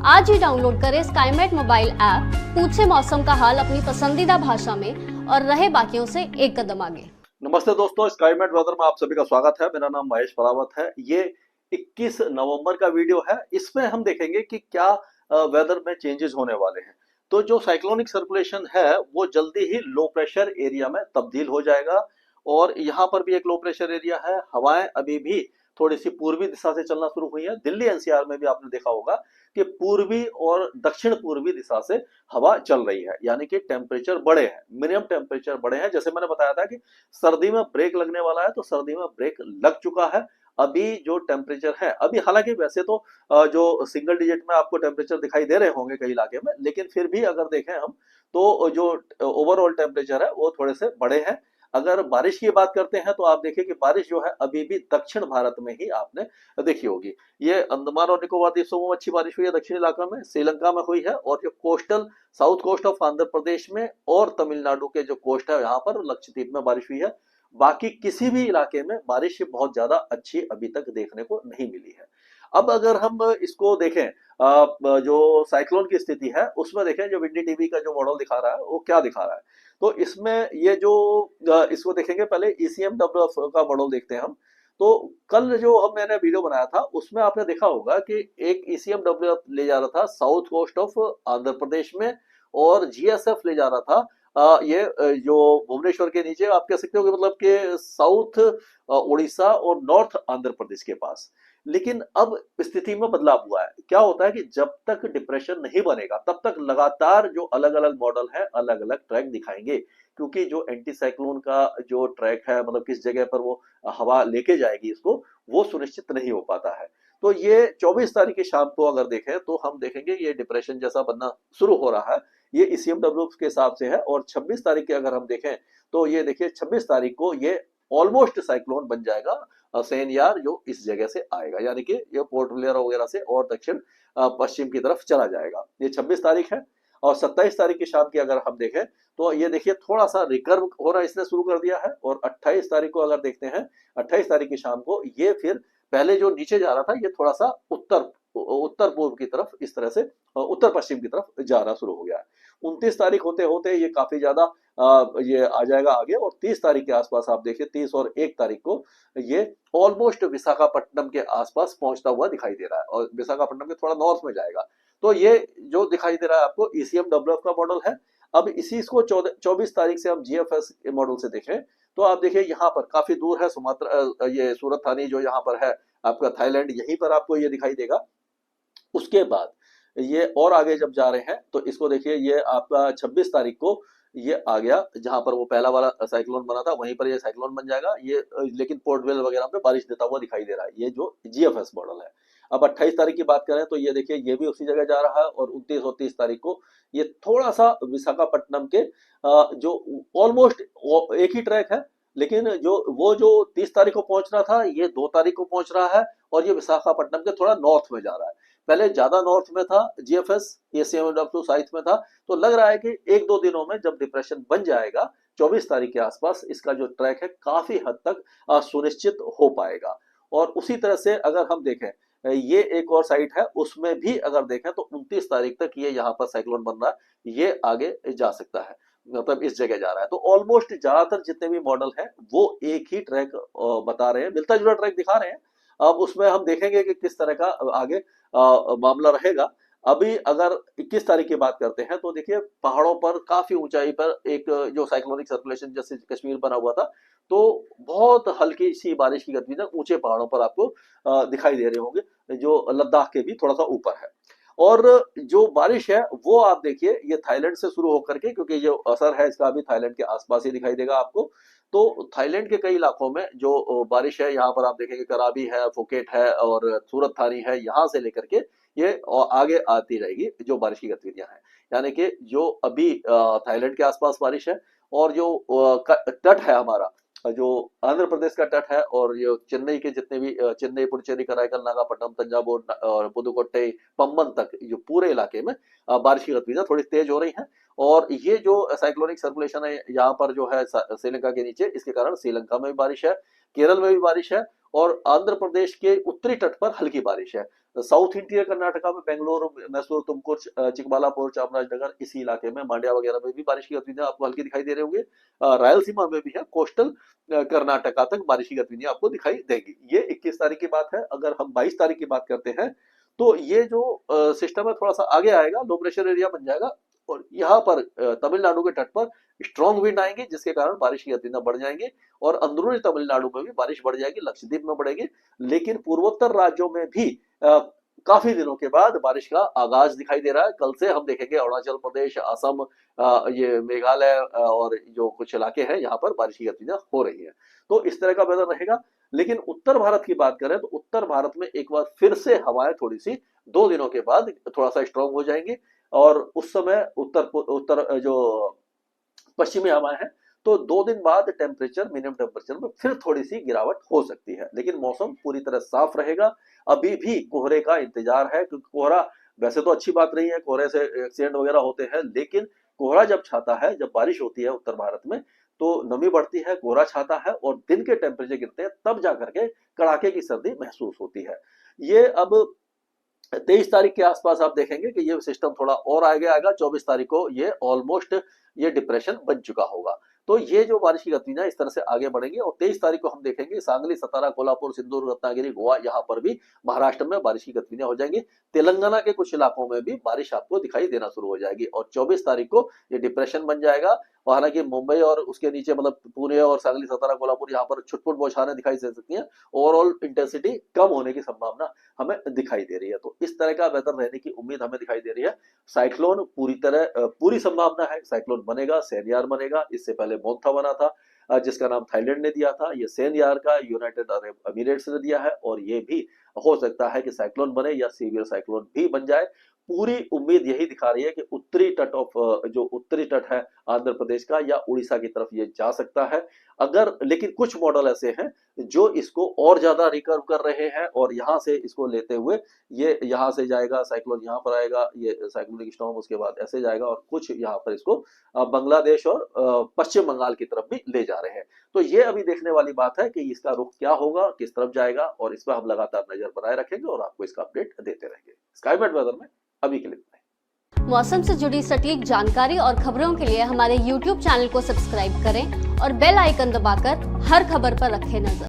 आज ही डाउनलोड करें Skymet mobile app, पूछे मौसम का हाल अपनी पसंदीदा भाषा में और रहे बाकियों से एक कदम आगे। नमस्ते दोस्तों, स्काईमेट वेदर में आप सभी का स्वागत है। मेरा नाम महेश परावत है। ये 21 नवंबर का वीडियो है। इसमें हम देखेंगे कि क्या वेदर में चेंजेस होने वाले हैं। तो जो साइक्लोनिक सर्कुलेशन है वो जल्दी ही लो प्रेशर एरिया में तब्दील हो जाएगा और यहाँ पर भी एक लो प्रेशर एरिया है। हवाएं अभी भी थोड़ी सी पूर्वी दिशा से चलना शुरू हुई है। दिल्ली एनसीआर में भी आपने देखा होगा कि पूर्वी और दक्षिण पूर्वी दिशा से हवा चल रही है, यानी कि टेम्परेचर बढ़े हैं, मिनिमम टेम्परेचर बढ़े हैं। जैसे मैंने बताया था कि सर्दी में ब्रेक लगने वाला है, तो सर्दी में ब्रेक लग चुका है। अभी जो टेम्परेचर है, अभी हालांकि वैसे तो जो सिंगल डिजिट में आपको टेम्परेचर दिखाई दे रहे होंगे कई इलाके में, लेकिन फिर भी अगर देखें हम तो जो ओवरऑल टेम्परेचर है वो थोड़े से बड़े हैं। अगर बारिश की बात करते हैं तो आप देखिए कि बारिश जो है अभी भी दक्षिण भारत में ही आपने देखी होगी। ये अंडमान और निकोबार द्वीपों में अच्छी बारिश हुई है, दक्षिणी इलाका में, श्रीलंका में हुई है, और जो coastal south coast of Andhra Pradesh में और तमिलनाडु के जो कोस्ट है यहाँ पर लक्षद्वीप में बारिश हुई है। बाकी किसी भी इलाके में बारिश बहुत ज्यादा अच्छी अभी तक देखने को नहीं मिली है। अब अगर हम इसको देखें, जो साइक्लोन की स्थिति है उसमें देखें, जो विंडी टीवी का जो मॉडल दिखा रहा है वो क्या दिखा रहा है। तो इसमें ये जो इसको देखेंगे, पहले ECMWF का मॉडल देखते हैं हम। तो कल जो मैंने वीडियो बनाया था उसमें आपने देखा होगा कि एक ECMWF ले जा रहा था south coast of Andhra Pradesh में, और GSF ले जा रहा था जो भुवनेश्वर के नीचे आप कह सकते हो कि मतलब कि साउथ उड़ीसा और नॉर्थ आंध्र प्रदेश के पास। लेकिन अब स्थिति में बदलाव हुआ है। क्या होता है कि जब तक डिप्रेशन नहीं बनेगा तब तक लगातार जो अलग अलग मॉडल है अलग अलग ट्रैक दिखाएंगे, क्योंकि जो एंटी साइक्लोन का जो ट्रैक है, मतलब किस जगह पर वो हवा लेके जाएगी इसको, वो सुनिश्चित नहीं हो पाता है। तो ये 24 तारीख की शाम को अगर देखें तो हम देखेंगे ये डिप्रेशन जैसा बनना शुरू हो रहा है। ये ECMWF के हिसाब से है। और 26 तारीख की अगर हम देखें तो ये देखिए 26 तारीख को ये ऑलमोस्ट साइक्लोन बन जाएगा सेनयार, जो इस जगह से आएगा, यानी कि ये पोर्ट ब्लेयर वगैरह से और दक्षिण पश्चिम की तरफ चला जाएगा। ये 26 तारीख है। और 27 तारीख की शाम की अगर हम देखें तो ये देखिए थोड़ा सा रिकर्व होना इसने शुरू कर दिया है। और 28 तारीख को अगर देखते हैं, 28 तारीख की शाम को ये फिर पहले जो नीचे जा रहा था ये थोड़ा सा उत्तर पूर्व की तरफ, इस तरह से उत्तर पश्चिम की तरफ जाना शुरू हो गया है। 29 तारीख होते होते ये काफी ज्यादा ये आ जाएगा आगे। और 30 तारीख के आसपास आप देखिए, 30 और 1 तारीख को ये ऑलमोस्ट विशाखापट्टनम के आसपास पहुंचता हुआ दिखाई दे रहा है, और विशाखापट्टनम के थोड़ा नॉर्थ में जाएगा। तो ये जो दिखाई दे रहा है आपको ECMWF का मॉडल है। अब इसी इसको 24 तारीख से हम GFS के मॉडल से देखें तो आप देखिए यहाँ पर काफी दूर है सुमात्रा, ये सूरत थानी जो यहाँ पर है आपका थाईलैंड, यहीं पर आपको ये दिखाई देगा। उसके बाद ये और आगे जब जा रहे हैं तो इसको देखिए, ये आपका 26 तारीख को ये आ गया, जहां पर वो पहला वाला साइक्लोन बना था वहीं पर ये साइक्लोन बन जाएगा ये। लेकिन पोर्ट ब्लेयर वगैरह पे बारिश देता हुआ दिखाई दे रहा है, ये जो GFS मॉडल है। अब 28 तारीख की बात करें तो ये देखिए ये भी उसी जगह जा रहा है। और 29 और 30 तारीख को ये थोड़ा सा विशाखापट्टनम के जो ऑलमोस्ट एक ही ट्रैक है, लेकिन जो 30 तारीख को पहुंच रहा था ये 2 तारीख को पहुंच रहा है, और ये विशाखापट्टनम के थोड़ा नॉर्थ में जा रहा है। पहले ज्यादा नॉर्थ में था GFS, ECMWF साउथ में था। तो लग रहा है कि एक दो दिनों में जब डिप्रेशन बन जाएगा 24 तारीख के आसपास, इसका जो ट्रैक है काफी हद तक सुनिश्चित हो पाएगा। और उसी तरह से अगर हम देखें, ये एक और साइट है उसमें भी अगर देखें तो 29 तारीख तक ये यहाँ पर साइक्लोन बन रहा है, ये आगे जा सकता है, मतलब इस जगह जा रहा है। तो ऑलमोस्ट ज्यादातर जितने भी मॉडल हैं वो एक ही ट्रैक बता रहे हैं, मिलता जुलता ट्रैक दिखा रहे हैं। अब उसमें हम देखेंगे कि किस तरह का आगे मामला रहेगा। अभी अगर 21 तारीख की बात करते हैं तो देखिए पहाड़ों पर काफी ऊंचाई पर एक जो साइक्लोनिक सर्कुलेशन जैसे कश्मीर बना हुआ था, तो बहुत हल्की सी बारिश की गतिविधियां ऊंचे पहाड़ों पर आपको दिखाई दे रहे होंगे, जो लद्दाख के भी थोड़ा सा ऊपर है। और जो बारिश है वो आप देखिए ये थाईलैंड से शुरू होकर के, क्योंकि जो असर है इसका अभी थाईलैंड के आसपास ही दिखाई देगा आपको। तो थाईलैंड के कई इलाकों में जो बारिश है, यहाँ पर आप देखेंगे कराबी है, फुकेट है और सूरत थानी है, यहाँ से लेकर के ये आगे आती रहेगी जो बारिश की गतिविधियां हैं। यानी कि जो अभी थाईलैंड के आसपास बारिश है, और जो तट है हमारा, जो आंध्र प्रदेश का तट है, और ये चेन्नई के जितने भी चेन्नई, पुडुचेरी, कराईकल, नागापट्टनम, तंजावुर और पुदुकोट्टई, पम्बन तक जो पूरे इलाके में बारिश की गतिविधियां थोड़ी तेज हो रही हैं। और ये जो साइक्लोनिक सर्कुलेशन है यहाँ पर जो है श्रीलंका के नीचे, इसके कारण श्रीलंका में भी बारिश है। केरल में भी बारिश है और आंध्र प्रदेश के उत्तरी तट पर हल्की बारिश है। साउथ इंटीरियर कर्नाटका में बेंगलुरु, मैसूर, तुमकुर, चिकबालापुर, चामराजनगर, इसी इलाके में मांड्या वगैरह में भी बारिश की गतिविधियां आपको हल्की दिखाई दे रही होंगी। रायलसीमा में भी है, कोस्टल कर्नाटका तक बारिश की गतिविधियां आपको दिखाई देगी। ये 21 तारीख की बात है। अगर हम 22 तारीख की बात करते हैं तो ये जो सिस्टम है थोड़ा सा आगे आएगा, लो प्रेशर एरिया बन जाएगा और यहाँ पर तमिलनाडु के तट पर स्ट्रॉन्ग विंड आएंगे, जिसके कारण बारिश की गतिविधियां बढ़ जाएंगी और अंदरूनी तमिलनाडु में भी बारिश बढ़ जाएगी, लक्षद्वीप में बढ़ेगी। लेकिन पूर्वोत्तर राज्यों में भी काफी दिनों के बाद बारिश का आगाज दिखाई दे रहा है। कल से हम देखेंगे अरुणाचल प्रदेश, असम, ये मेघालय और जो कुछ इलाके हैं यहाँ पर बारिश की गतिविधियां हो रही है। तो इस तरह का वेदर रहेगा। लेकिन उत्तर भारत की बात करें तो उत्तर भारत में एक बार फिर से हवाएं थोड़ी सी 2 दिनों के बाद थोड़ा सा स्ट्रांग हो जाएंगी और उस समय उत्तर जो पश्चिमी हवाएं हैं तो 2 दिन बाद टेम्परेचर, मिनिमम टेम्परेचर में फिर थोड़ी सी गिरावट हो सकती है। लेकिन मौसम पूरी तरह साफ रहेगा। अभी भी कोहरे का इंतजार है, क्योंकि कोहरा वैसे तो अच्छी बात नहीं है, कोहरे से एक्सीडेंट वगैरह होते हैं, लेकिन कोहरा जब छाता है, जब बारिश होती है उत्तर भारत में तो नमी बढ़ती है, कोहरा छाता है और दिन के टेम्परेचर गिरते हैं, तब जाकर के कड़ाके की सर्दी महसूस होती है। ये अब 23 तारीख के आसपास आप देखेंगे कि ये सिस्टम थोड़ा और आगे आएगा। 24 तारीख को ये ऑलमोस्ट ये डिप्रेशन बन चुका होगा। तो ये जो बारिश की गतिविधियां इस तरह से आगे बढ़ेंगी और 23 तारीख को हम देखेंगे सांगली, सतारा, कोल्हापुर, सिंधुदुर्ग, रत्नागिरी, गोवा, यहाँ पर भी महाराष्ट्र में बारिश की गतिविधियां हो जाएंगी। तेलंगाना के कुछ इलाकों में भी बारिश आपको दिखाई देना शुरू हो जाएगी और 24 तारीख को ये डिप्रेशन बन जाएगा। और हालांकि मुंबई और उसके नीचे मतलब पुणे और सांगली, सतारा, कोल्हापुर यहाँ पर छुटपुट बौछारें दिखाई दे सकती हैं। ओवरऑल इंटेंसिटी कम होने की संभावना हमें दिखाई दे रही है। तो इस तरह का वेदर रहने की उम्मीद हमें दिखाई दे रही है। साइक्लोन पूरी संभावना है, साइक्लोन बनेगा, सेनयार बनेगा। इससे पहले मोन्था बना था जिसका नाम थाईलैंड ने दिया था। ये सेनयार का यूनाइटेड अरब एमिरेट्स ने दिया है और ये भी हो सकता है कि साइक्लोन बने या सीवियर साइक्लोन भी बन जाए। पूरी उम्मीद यही दिखा रही है कि जो उत्तरी तट है आंध्र प्रदेश का या उड़ीसा की तरफ ये जा सकता है। अगर लेकिन कुछ मॉडल ऐसे हैं जो इसको और ज्यादा रिकर्व कर रहे हैं और यहाँ से इसको लेते हुए ये यहाँ से जाएगा, साइक्लोन यहाँ पर आएगा, ये साइक्लोनिक स्टॉर्म उसके बाद ऐसे जाएगा और कुछ यहाँ पर इसको बांग्लादेश और पश्चिम बंगाल की तरफ भी ले जा रहे हैं। तो ये अभी देखने वाली बात है कि इसका रुख क्या होगा, किस तरफ जाएगा और इस पर हम लगातार नजर बनाए रखेंगे और आपको इसका अपडेट देते रहेंगे। स्काईमेट वेदर में अभी के लिए इतना ही। मौसम से जुड़ी सटीक जानकारी और खबरों के लिए हमारे YouTube चैनल को सब्सक्राइब करें और बेल आइकन दबाकर हर खबर पर रखें नजर।